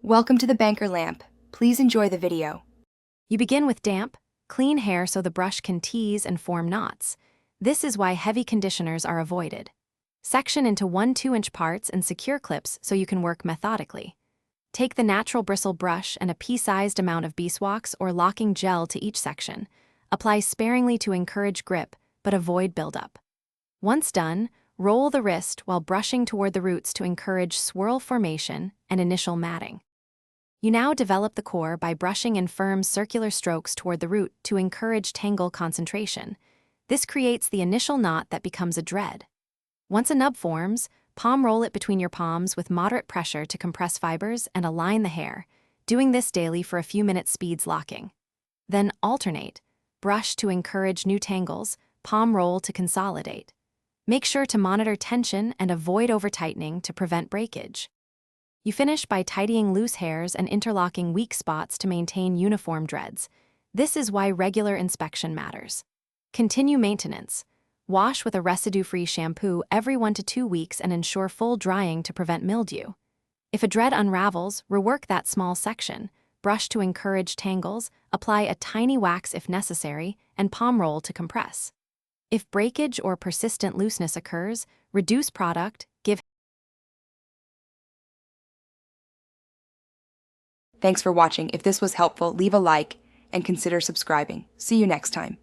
Welcome to the banker lamp. Please enjoy the video. You begin with damp, clean hair so the brush can tease and form knots. This is why heavy conditioners are avoided. Section into 1 2-inch parts and secure clips so you can work methodically. Take the natural bristle brush and a pea-sized amount of beeswax or locking gel to each section. Apply sparingly to encourage grip, but avoid buildup. Once done, roll the wrist while brushing toward the roots to encourage swirl formation and initial matting. You now develop the core by brushing in firm circular strokes toward the root to encourage tangle concentration. This creates the initial knot that becomes a dread. Once a nub forms, palm roll it between your palms with moderate pressure to compress fibers and align the hair, doing this daily for a few minutes speeds locking. Then alternate. Brush to encourage new tangles, palm roll to consolidate. Make sure to monitor tension and avoid over-tightening to prevent breakage. You finish by tidying loose hairs and interlocking weak spots to maintain uniform dreads. This is why regular inspection matters. Continue maintenance. Wash with a residue-free shampoo every 1 to 2 weeks and ensure full drying to prevent mildew. If a dread unravels, rework that small section. Brush to encourage tangles, apply a tiny wax if necessary, and palm roll to compress. If breakage or persistent looseness occurs, reduce product, give. Thanks for watching. If this was helpful, leave a like and consider subscribing. See you next time.